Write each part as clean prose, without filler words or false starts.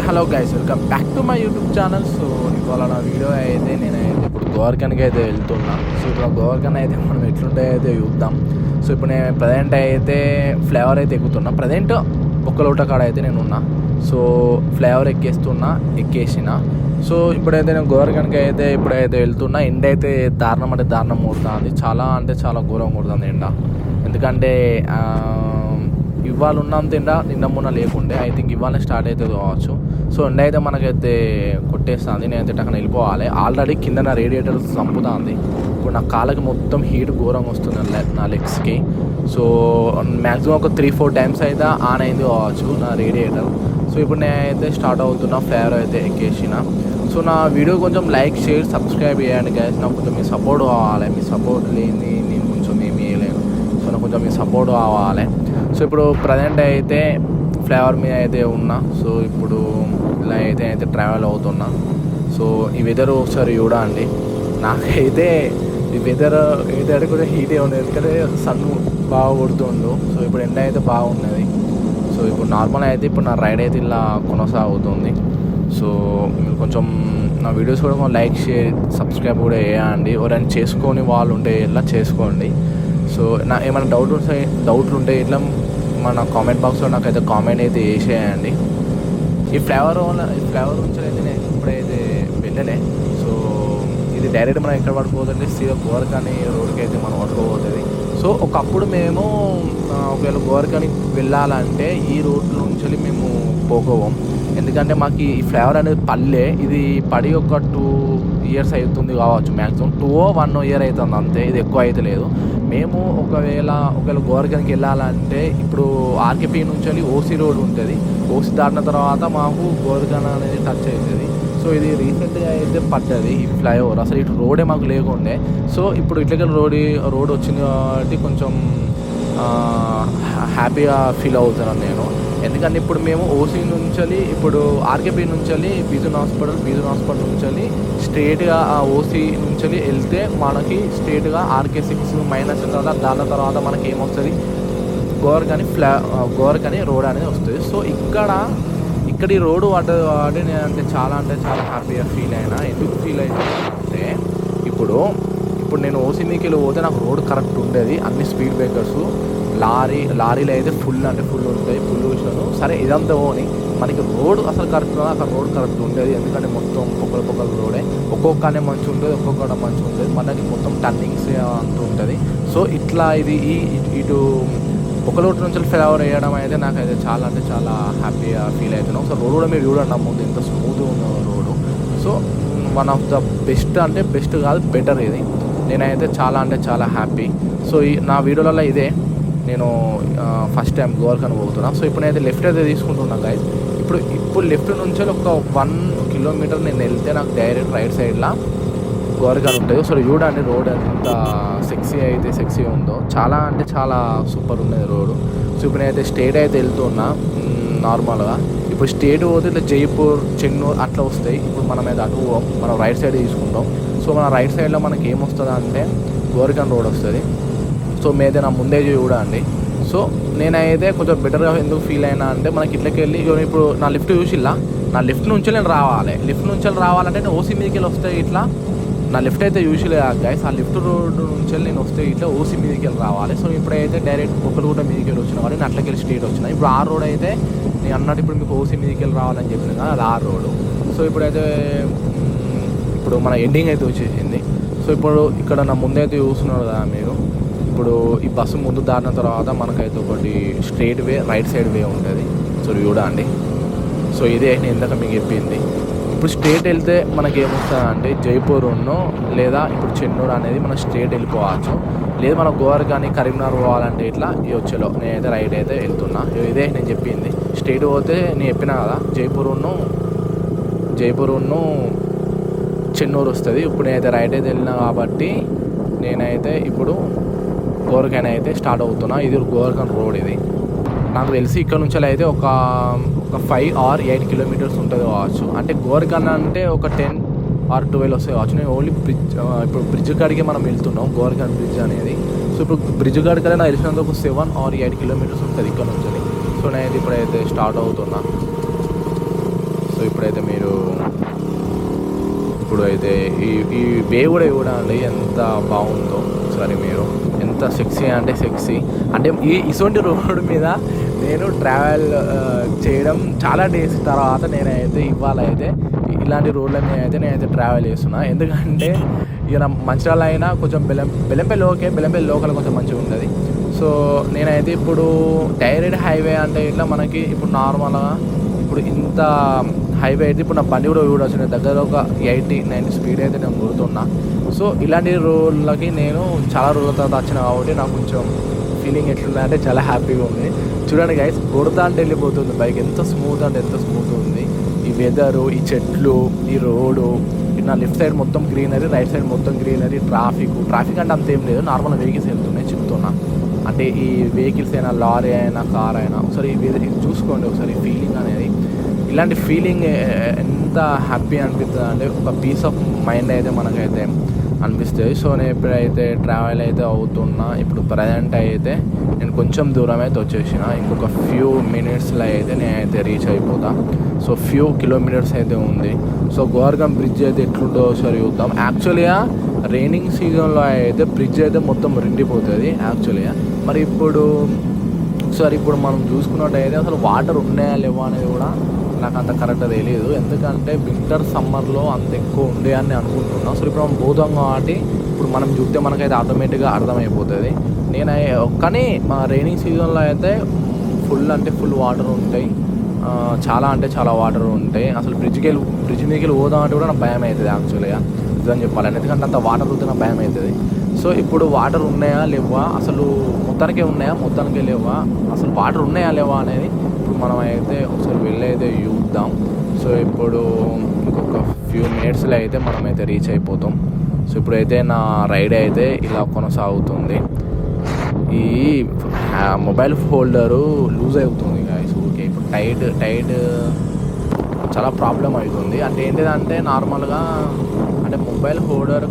Hello guys, welcome back to my YouTube channel. So ఇవాళ నా video అయితే నేనైతే ఇప్పుడు గోవర్కన్కి అయితే వెళ్తున్నా. సో ఇప్పుడు గోవర్కన్ అయితే మనం ఎట్లుంటే అయితే చూద్దాం. సో ఇప్పుడు నేను ప్రజెంట్ అయితే ఫ్లేవర్ అయితే ఎక్కుతున్నా. ప్రజెంట్ ఒక్కలోట కాడ అయితే నేను ఉన్నా. So flavour ఎక్కేసిన. సో ఇప్పుడైతే నేను గోవర్కన్కి అయితే ఇప్పుడైతే వెళ్తున్నా. ఎండ అయితే దారుణం అంటే దారుణం కొడుతుంది. చాలా అంటే చాలా ఘోరం కొడుతుంది ఎండ. ఎందుకంటే ఇవాళ ఉన్నంత ఎండ నిన్న మొన్న లేకుండే. ఐ థింక్ ఇవాళ స్టార్ట్ అవుతుంది కావచ్చు. సో ఎండ అయితే మనకైతే కొట్టేస్తుంది. నేనైతే అక్కడ వెళ్ళిపోవాలి. ఆల్రెడీ కింద నా రేడియేటర్ చంపుతుంది. ఇప్పుడు నా కాళ్ళకి మొత్తం హీట్ ఘోరంగా వస్తుంది నా లెగ్స్కి. సో మ్యాక్సిమం ఒక 3-4 టైమ్స్ అయితే ఆన్ అయింది కావచ్చు నా రేడియేటర్. సో ఇప్పుడు నేనైతే స్టార్ట్ అవుతున్నా. ఫ్లేవర్ అయితే ఎక్కేసిన. సో నా వీడియో కొంచెం లైక్, షేర్, సబ్స్క్రైబ్ చేయండి గైస్. నాకు కొంచెం మీ సపోర్ట్ కావాలి. మీ సపోర్ట్ లేని నేను కొంచెం ఏమి చేయలేను. సో నాకు కొంచెం మీ సపోర్ట్ కావాలి. సో ఇప్పుడు ప్రజెంట్ అయితే ఫ్లేవర్ మీద అయితే ఉన్నా. సో ఇప్పుడు ఇలా అయితే ట్రావెల్ అవుతున్నా. సో ఈ వెదర్ ఒకసారి చూడండి. నాకైతే ఈ వెదర్ ఏదైతే కూడా హీటే ఉండదు, ఎందుకంటే సన్ బాగా కొడుతుండు. సో ఇప్పుడు ఎండ అయితే బాగున్నది. సో ఇప్పుడు నార్మల్ అయితే ఇప్పుడు నా రైడ్ అయితే ఇలా కొనసాగుతుంది. సో మీరు కొంచెం నా వీడియోస్ కూడా కొంచెం లైక్, షేర్, సబ్స్క్రైబ్ కూడా చేయండి. ఎవరైనా చేసుకొని వాళ్ళు ఉంటే ఇలా చేసుకోండి. సో నా ఏమైనా డౌట్లు ఉంటే ఇట్లా మన కామెంట్ బాక్స్లో నాకైతే కామెంట్ అయితే వేసేయండి. ఈ ఫ్లేవర్ నుంచి అయితే నేను ఇప్పుడైతే వెళ్ళలే. సో ఇది డైరెక్ట్ మనం ఎక్కడ పడుకోవద్దంటే సీదా గోవర్కన్ రోడ్కి అయితే మనం పడుకోబోతుంది. సో ఒకప్పుడు మేము ఒకవేళ గోవర్కన్ వెళ్ళాలంటే ఈ రోడ్ నుంచి మేము పోకోవం. ఎందుకంటే మాకు ఈ ఫ్లేవర్ అనేది పల్లె. ఇది పడి ఒక 2 ఇయర్స్ అవుతుంది కావచ్చు. మ్యాక్సిమం 2-1 ఇయర్ అవుతుంది అంతే. ఇది ఎక్కువ అయితే లేదు. మేము ఒకవేళ గోవర్కన్కి వెళ్ళాలంటే ఇప్పుడు ఆర్కేపీ నుంచి ఓసీ రోడ్ ఉంటుంది. ఓసీ దాటిన తర్వాత మాకు గోవర్కన్ అనేది టచ్ అవుతుంది. సో ఇది రీసెంట్గా అయితే పడ్డది ఈ ఫ్లైఓవర్. అసలు ఇటు రోడే మాకు లేకుండే. సో ఇప్పుడు ఇట్లకెళ్ళి రోడ్ వచ్చింది కాబట్టి కొంచెం హ్యాపీగా ఫీల్ అవుతున్నాను నేను. ఎందుకంటే ఇప్పుడు మేము ఓసీ నుంచి ఇప్పుడు ఆర్కేపీ నుంచి బీజన్ హాస్పిటల్ నుంచి స్ట్రేట్గా ఆ ఓసీ నుంచి వెళ్తే మనకి స్ట్రేట్గా ఆర్కే6 మైనస్ తర్వాత దాని తర్వాత మనకి ఏమొస్తుంది, గోవర్కన్ రోడ్ అనేది వస్తుంది. సో ఇక్కడ ఈ రోడ్డు వాడి నేను చాలా హ్యాపీగా ఫీల్ అయినా. ఎందుకు ఫీల్ అయినా అంటే ఇప్పుడు నేను ఓసీ మీదకి పోతే నాకు రోడ్ కరెక్ట్ ఉండేది. అన్ని స్పీడ్ బ్రేకర్స్, లారీలు అయితే ఫుల్ ఉంటాయి, పొల్యూషన్. సరే ఇదంతా పోని మనకి రోడ్ అసలు కరెక్ట్ అక్కడ రోడ్ కరెక్ట్ ఉండేది. ఎందుకంటే మొత్తం పొక్కల రోడే. ఒక్కొక్కనే మంచి ఉంటుంది, ఒక్కొక్కడ మంచి ఉంటుంది. మనకి మొత్తం టర్నింగ్స్ అంటూ ఉంటుంది. సో ఇట్లా ఇది ఇటు ఒక రోడ్ నుంచి ఫ్లేవర్ వేయడం అయితే నాకైతే చాలా హ్యాపీగా ఫీల్ అవుతున్నాం. సో రోడ్ కూడా మీరు చూడండి ముందు ఇంత స్మూత్గా ఉన్న road. So one of the best కాదు, బెటర్ ఇది. నేనైతే చాలా హ్యాపీ. సో నా వీడియోలలో ఇదే నేను ఫస్ట్ టైం గోవర్కన్ పోతున్నా. సో ఇప్పుడు నేనైతే లెఫ్ట్ అయితే తీసుకుంటున్నా గైస్. ఇప్పుడు లెఫ్ట్ నుంచి ఒక 1 కిలోమీటర్ నేను వెళ్తే నాకు డైరెక్ట్ రైట్ సైడ్లో గోవర్కన్ ఉంటుంది. సో చూడండి రోడ్ ఎంత సెక్సీగా ఉందో. చాలా సూపర్ ఉన్నది రోడ్డు. సో ఇప్పుడు నేనైతే స్టేట్ అయితే వెళ్తున్నా నార్మల్గా. ఇప్పుడు స్టేట్ పోతే ఇట్లా జైపూర్, చెన్నూరు అట్లా వస్తాయి. ఇప్పుడు మనం అయితే అటు మనం రైట్ సైడ్ తీసుకుంటాం. సో మన రైట్ సైడ్లో మనకి ఏమొస్తుంది అంటే గోవర్కన్ రోడ్ వస్తుంది. సో మీదే నా ముందే చూడండి. సో నేనైతే కొంచెం బెటర్గా ఎందుకు ఫీల్ అయినా అంటే మనకి ఇట్లకి వెళ్ళి ఇప్పుడు నా లిఫ్ట్ చూసిల్లా, నా లిఫ్ట్ నుంచి నేను రావాలి. లిఫ్ట్ నుంచి రావాలంటే నేను ఓసీ మీదకి వెళ్ళి వస్తే ఇట్లా నా లిఫ్ట్ అయితే చూసిలే గైస్. ఆ లిఫ్ట్ రోడ్ నుంచి నేను వస్తే ఇట్లా ఓసీ మీదకి వెళ్ళి రావాలి. సో ఇప్పుడైతే డైరెక్ట్ ఒకరు కూడా మీదకి వెళ్ళి వచ్చిన కానీ నేను అట్లకి వెళ్ళి స్ట్రేట్ వచ్చిన. ఇప్పుడు ఆ రోడ్ అయితే నేను అన్నట్టు ఇప్పుడు మీకు ఓసీ మీదకి వెళ్ళి రావాలని చెప్పిన కదా, అది ఆ రోడ్డు. సో ఇప్పుడైతే ఇప్పుడు మన ఎండింగ్ అయితే వచ్చేసింది. సో ఇప్పుడు ఇక్కడ నా ముందైతే చూస్తున్నారు కదా మీరు. ఇప్పుడు ఈ బస్సు ముందు దాటిన తర్వాత మనకైతే ఒకటి స్ట్రేట్ వే, రైట్ సైడ్ వే ఉంటుంది. సో చూడండి. సో ఇదే నేను ఇందాక మీకు చెప్పింది. ఇప్పుడు స్ట్రేట్ వెళ్తే మనకి ఏమొస్తుంది అంటే జైపూర్ లేదా ఇప్పుడు చెన్నూరు అనేది మనం స్ట్రేట్ వెళ్ళిపోవచ్చు. లేదు మనం గోవర్కన్, కరీంనగర్ పోవాలంటే ఇట్లా ఈ వచ్చేలో నేనైతే రైట్ అయితే వెళ్తున్నా. ఇదే నేను చెప్పింది. స్ట్రేట్ పోతే నేను చెప్పినా కదా జైపూర్ చెన్నూరు వస్తుంది. ఇప్పుడు నేనైతే రైట్ అయితే వెళ్ళినా కాబట్టి నేనైతే ఇప్పుడు గోవర్కన్ అయితే స్టార్ట్ అవుతున్నా. ఇది గోవర్కన్ రోడ్. ఇది నాకు తెలిసి ఇక్కడ నుంచి అయితే ఒక 5 or 8 కిలోమీటర్స్ ఉంటుంది కావచ్చు. అంటే గోవర్కన్ అంటే ఒక 10 or 12 వస్తాయి కావచ్చు. నేను ఓన్లీ ఇప్పుడు బ్రిడ్జ్ కాడికి మనం వెళ్తున్నాం, గోవర్కన్ బ్రిడ్జ్ అనేది. సో ఇప్పుడు బ్రిడ్జ్ కాడికి నాకు తెలిసినంత ఒక 7 or 8 కిలోమీటర్స్ ఉంటుంది ఇక్కడ నుంచి. సో నేనైతే ఇప్పుడైతే స్టార్ట్ అవుతున్నా. ఇప్పుడైతే మీరు ఇప్పుడు అయితే ఈ వే కూడా చూడండి ఎంత బాగుందో. ఒకసారి మీరు ఎంత సెక్సీ అంటే సెక్సీ. అంటే ఇటువంటి రోడ్డు మీద నేను ట్రావెల్ చేయడం చాలా డేస్ తర్వాత నేనైతే ఇవాళ అయితే ఇలాంటి రోడ్ల మీద అయితే నేనైతే ట్రావెల్ చేస్తున్నా. ఎందుకంటే ఇక మంచిర్యాల అయినా కొంచెం బెల్లంపల్లి ఓకే, బెల్లంపల్లి లోకల్ కొంచెం మంచిగా ఉంటుంది. సో నేనైతే ఇప్పుడు డైరెక్ట్ హైవే అంటే ఇట్లా మనకి ఇప్పుడు నార్మల్గా ఇప్పుడు ఇంత హైవే అయితే ఇప్పుడు నా బండి కూడా చూడవచ్చు. నేను దగ్గర ఒక 80-90 స్పీడ్ అయితే నేను కొడుతున్నా. సో ఇలాంటి రోడ్లకి నేను చాలా రోజుల తర్వాత వచ్చిన కాబట్టి నాకు కొంచెం ఫీలింగ్ ఎట్లుంది అంటే చాలా హ్యాపీగా ఉంది. చూడండి గైస్, కొడతా అంటే వెళ్ళిపోతుంది బైక్. ఎంత స్మూత్ అంటే ఎంత స్మూత్ ఉంది. ఈ వెదరు, ఈ చెట్లు, ఈ రోడ్డు, నా లెఫ్ట్ సైడ్ మొత్తం గ్రీనరీ, రైట్ సైడ్ మొత్తం గ్రీనరీ. ట్రాఫిక్ అంటే అంతేం లేదు, నార్మల్ వెహికల్స్ వెళ్తున్నాయి చెప్తున్నా. అంటే ఈ వెహికల్స్ అయినా, లారీ అయినా, కార్ అయినా, ఒకసారి ఇది చూసుకోండి ఒకసారి ఫీలింగ్ అనేది. ఇలాంటి ఫీలింగ్ ఎంత హ్యాపీ అనిపిస్తుంది అంటే ఒక పీస్ ఆఫ్ మైండ్ అయితే మనకైతే అనిపిస్తుంది. సో నేను ఎప్పుడైతే ట్రావెల్ అయితే అవుతున్నా, ఇప్పుడు ప్రజెంట్ అయితే నేను కొంచెం దూరం అయితే వచ్చేసిన. ఇంకొక ఫ్యూ మినిట్స్లో అయితే నేనైతే రీచ్ అయిపోతా. సో ఫ్యూ కిలోమీటర్స్ అయితే ఉంది. సో గోవర్గం బ్రిడ్జ్ అయితే ఎట్లుంటుందో ఒకసారి చూద్దాం. యాక్చువల్గా రైనింగ్ సీజన్లో అయితే బ్రిడ్జ్ అయితే మొత్తం రెండిపోతుంది యాక్చువల్గా. మరి ఇప్పుడు ఒకసారి ఇప్పుడు మనం చూసుకున్నట్టయితే అసలు వాటర్ ఉన్నాయా లేవా అనేది కూడా నాకు అంత కరెక్ట్గా తెలియదు. ఎందుకంటే వింటర్ సమ్మర్లో అంత ఎక్కువ ఉండే అని అనుకుంటున్నాను. సో ఇప్పుడు మనం పోతాం కాబట్టి ఇప్పుడు మనం చూస్తే మనకైతే ఆటోమేటిక్గా అర్థమైపోతుంది. కానీ మా రైనింగ్ సీజన్లో అయితే ఫుల్ వాటర్ ఉంటాయి. చాలా అంటే చాలా వాటర్ ఉంటాయి. అసలు బ్రిడ్జ్ మీదకి పోదాం అంటే కూడా నాకు భయం అవుతుంది యాక్చువల్గా, ఇదని చెప్పాలని. ఎందుకంటే అంత వాటర్ ఉంటే నాకు భయం అవుతుంది. సో ఇప్పుడు వాటర్ ఉన్నాయా లేవా, అసలు మొత్తానికే ఉన్నాయా మొత్తానికే లేవా, అసలు వాటర్ ఉన్నాయా లేవా అనేది ఇప్పుడు మనం అయితే ఒకసారి వెళ్ళి అయితే చూద్దాం. సో ఇప్పుడు ఇంకొక ఫ్యూ మినిట్స్లో అయితే మనం అయితే రీచ్ అయిపోతాం. సో ఇప్పుడైతే నా రైడ్ అయితే ఇలా కొనసాగుతుంది. ఈ మొబైల్ హోల్డరు లూజ్ అవుతుంది గాయస్ ఊరికే. ఇప్పుడు టైట్ చాలా ప్రాబ్లం అవుతుంది. అంటే ఏంటిదంటే నార్మల్గా అంటే మొబైల్ హోల్డర్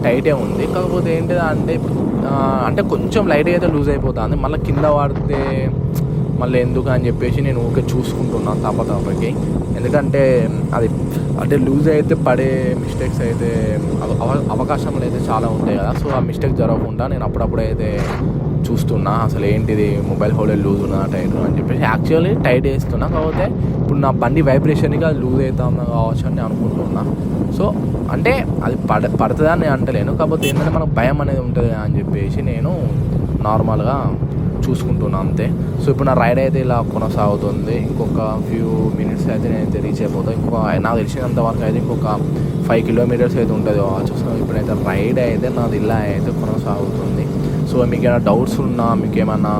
టైటే ఉంది, కాకపోతే ఏంటిదంటే అంటే కొంచెం లైట్ అయితే లూజ్ అయిపోతుంది. మళ్ళీ కింద వాడితే మళ్ళీ ఎందుకు అని చెప్పేసి నేను ఊరికే చూసుకుంటున్నాను తప్పకి. ఎందుకంటే అది అంటే లూజ్ అయితే పడే మిస్టేక్స్ అయితే అవకాశాలు అయితే చాలా ఉంటాయి కదా. సో ఆ మిస్టేక్ జరగకుండా నేను అప్పుడప్పుడు అయితే చూస్తున్నా అసలు ఏంటిది మొబైల్ హోల్డర్ లూజ్ ఉన్నా టైట్ అని చెప్పేసి. యాక్చువల్లీ టైట్ వేస్తున్నా, కాకపోతే ఇప్పుడు నా బండి వైబ్రేషన్గా అది లూజ్ అవుతుందా కావచ్చు అని నేను అనుకుంటున్నా. సో అంటే అది పడుతుందని నేను అంటలేను, కాకపోతే ఏంటంటే మనకు భయం అనేది ఉంటుంది అని చెప్పేసి నేను నార్మల్గా చూసుకుంటున్నాను అంతే. సో ఇప్పుడు నా రైడ్ అయితే ఇలా కొనసాగుతుంది. ఇంకొక ఫ్యూ మినిట్స్ అయితే నేనైతే రీచ్ అయిపోతాను. నాకు తెలిసినంత వరకు అయితే ఇంకొక 5 కిలోమీటర్స్ అయితే ఉంటుంది కావచ్చు. సో ఇప్పుడైతే రైడ్ అయితే నాది ఇలా అయితే కొనసాగుతుంది. సో మీకు ఏమైనా డౌట్స్ ఉన్నా, మీకు ఏమన్నా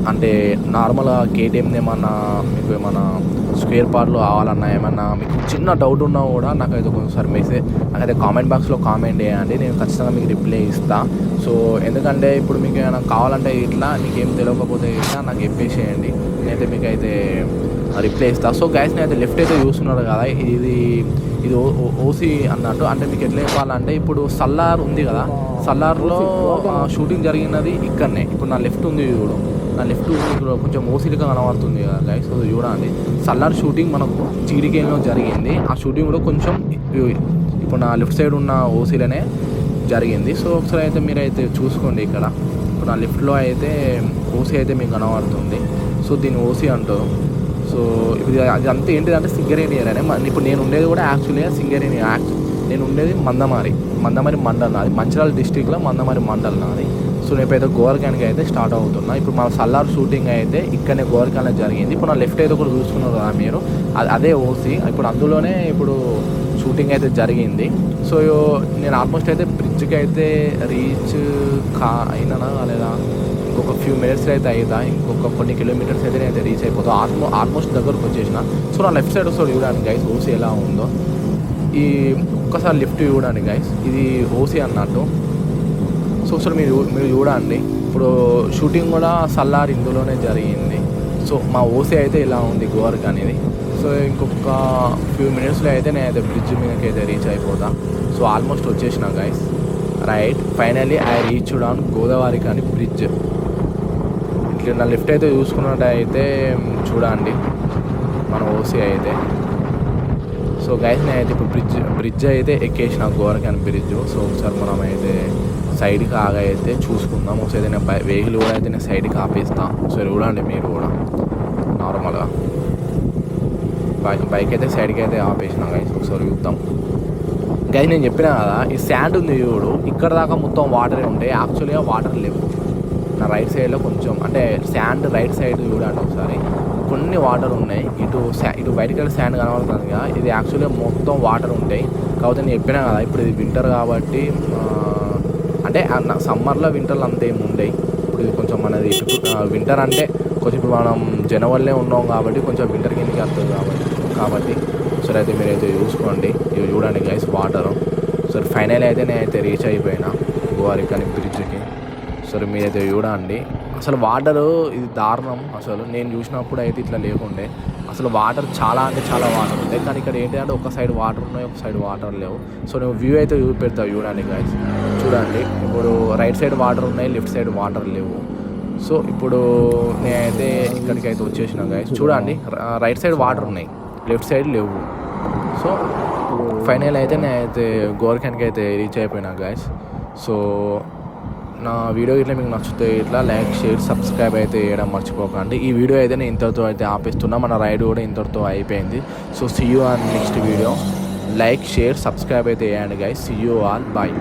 అంటే నార్మల్గా కేటీఎం ఏమన్నా మీకు ఏమన్నా స్క్వేర్ పార్ట్లు కావాలన్నా, ఏమన్నా మీకు చిన్న డౌట్ ఉన్నా కూడా నాకైతే ఒకసారి నాకైతే కామెంట్ బాక్స్లో కామెంట్ చేయండి, నేను ఖచ్చితంగా మీకు రిప్లై ఇస్తాను. సో ఎందుకంటే ఇప్పుడు మీకు ఏమైనా కావాలంటే ఇట్లా మీకు ఏం తెలియకపోతే ఇట్లా నాకు చెప్పేసేయండి, నేనైతే మీకు అయితే రిప్లై ఇస్తాను. సో గైస్ నేనైతే లెఫ్ట్ అయితే చూస్తున్నారు కదా, ఇది ఓసీ అన్నట్టు. అంటే మీకు ఎట్లా చెప్పాలంటే ఇప్పుడు సల్లార్ ఉంది కదా, సల్లార్లో షూటింగ్ జరిగినది ఇక్కడనే. ఇప్పుడు నా లెఫ్ట్ ఉంది చూడు, నా లెఫ్ట్ ఇప్పుడు కొంచెం ఓసీలుగా కనబడుతుంది కదా గైస్. సో చూడండి, సల్లార్ షూటింగ్ మనకు చీడికేలో జరిగింది. ఆ షూటింగ్ కూడా కొంచెం ఇప్పుడు నా లెఫ్ట్ సైడ్ ఉన్న ఓసీలోనే జరిగింది. సో ఒకసారి అయితే మీరైతే చూసుకోండి. ఇక్కడ ఇప్పుడు నా లెఫ్ట్లో అయితే ఓసీ అయితే మీకు కనబడుతుంది. సో దీన్ని ఓసీ అంటారు. సో ఇప్పుడు అది అంతా ఏంటిదంటే సింగరేణి ఏరియానే. ఇప్పుడు నేను ఉండేది కూడా యాక్చువల్గా సింగరేణి. నేను ఉండేది మందమారి మండల్ నాది, మంచిర్యాల డిస్టిక్లో మందమారి మండల్ నాది. సో నేనైతే గోవర్కానికి అయితే స్టార్ట్ అవుతున్నా. ఇప్పుడు మన సల్లార్ షూటింగ్ అయితే ఇక్కడనే గోవర్కాన్లో జరిగింది. ఇప్పుడు నా లెఫ్ట్ అయితే కూడా చూసుకున్నారు కదా మీరు, అదే ఓసీ. ఇప్పుడు అందులోనే ఇప్పుడు షూటింగ్ అయితే జరిగింది. సో నేను ఆల్మోస్ట్ అయితే బ్రిడ్జ్కి అయితే రీచ్ అయినా లేదా ఇంకొక ఫ్యూ మినిట్స్ అయితే అవుతా. ఇంకొక కొన్ని కిలోమీటర్స్ అయితే నేనైతే రీచ్ అయిపోతా. ఆల్మోస్ట్ దగ్గరకు వచ్చేసిన. సో నా లెఫ్ట్ సైడ్ వస్తాడు చూడండి గైస్ ఓసీ ఎలా ఉందో. ఈ ఒక్కసారి లెఫ్ట్ చూడండి గైస్, ఇది ఓసీ అన్నట్టు. సో ఒకసారి మీరు చూడండి, ఇప్పుడు షూటింగ్ కూడా సల్లార్ ఇందులోనే జరిగింది. సో మా ఓసీ అయితే ఇలా ఉంది గోవర్క్ అనేది. సో ఇంకొక ఫ్యూ మినిట్స్లో అయితే నేనైతే బ్రిడ్జ్ మీదకి అయితే రీచ్ అయిపోతా. సో ఆల్మోస్ట్ వచ్చేసిన guys. Right, finally I reach on Godavari కానీ బ్రిడ్జ్. ఇట్లా నా లెఫ్ట్ అయితే చూసుకున్నట్టయితే చూడండి మన ఓసీ అయితే సో గైస్ నేనైతే ఇప్పుడు బ్రిడ్జ్ అయితే ఎక్కేసిన గోరఖాన్ బ్రిడ్జ్. సో ఒకసారి మనం అయితే సైడ్కి ఆగైతే చూసుకుందాం. ఒకసారి నేను వెహికల్ కూడా అయితే నేను సైడ్కి ఆపేస్తాను. ఒకసారి చూడండి మీరు కూడా నార్మల్గా బైక్ అయితే సైడ్కి అయితే ఆపేసిన గైస్. ఒకసారి చూద్దాం గైస్. నేను చెప్పినా కదా ఈ శాండ్ ఉంది చూడు, ఇక్కడ దాకా మొత్తం వాటరే ఉంటాయి. యాక్చువల్గా వాటర్ లేవు నా రైట్ సైడ్లో కొంచెం, అంటే శాండ్ రైట్ సైడ్ చూడండి ఒకసారి కొన్ని వాటర్ ఉన్నాయి. ఇటు వైట్ కలర్ శాండ్ కనబడుతుంది కదా, ఇది యాక్చువల్గా మొత్తం వాటర్ ఉంటాయి. కాకపోతే నేను చెప్పినా కదా ఇప్పుడు ఇది వింటర్ కాబట్టి, అంటే సమ్మర్లో వింటర్లో అంత ఏమి ఉండవు. ఇప్పుడు ఇది కొంచెం మనది వింటర్ అంటే కొంచెం ఇప్పుడు మనం జనవరిలో ఉన్నాం కాబట్టి కొంచెం వింటర్ కిందకి వస్తుంది కాబట్టి సరే అయితే మీరైతే చూసుకోండి. ఇవి చూడండి గైస్ వాటర్. సరే ఫైనల్ అయితే నేనైతే రీచ్ అయిపోయినా గోవారికని బ్రిడ్జ్కి. సరే మీరైతే చూడండి అసలు వాటరు ఇది దారుణం. అసలు నేను చూసినప్పుడు అయితే ఇట్లా లేకుండే. అసలు వాటర్ చాలా అంటే చాలా వాటర్ ఉంటాయి. కానీ ఇక్కడ ఏంటంటే ఒక సైడ్ వాటర్ ఉన్నాయి, ఒక సైడ్ వాటర్ లేవు. సో నేను వ్యూ అయితే చూపెడతా చూడండి గైస్. చూడండి ఇప్పుడు రైట్ సైడ్ వాటర్ ఉన్నాయి, లెఫ్ట్ సైడ్ వాటర్ లేవు. సో ఇప్పుడు నేనైతే ఇక్కడికైతే వచ్చేసిన గైస్. చూడండి రైట్ సైడ్ వాటర్ ఉన్నాయి, లెఫ్ట్ సైడ్ లేవు. సో ఫైనల్ అయితే నేనైతే గోరఖాన్కి అయితే రీచ్ అయిపోయినా గైస్. సో నా వీడియో ఇట్లా మీకు నచ్చితే ఇట్లా లైక్ షేర్ సబ్స్క్రైబ్ అయితే చేయడం మర్చిపోకండి. ఈ వీడియో అయితే నేను ఇంతటితో అయితే ఆపేస్తున్నా. మన రైడ్ కూడా ఇంతటితో అయిపోయింది. So see you on next video. Like share subscribe అయితే చేయండి guys. See you all bye.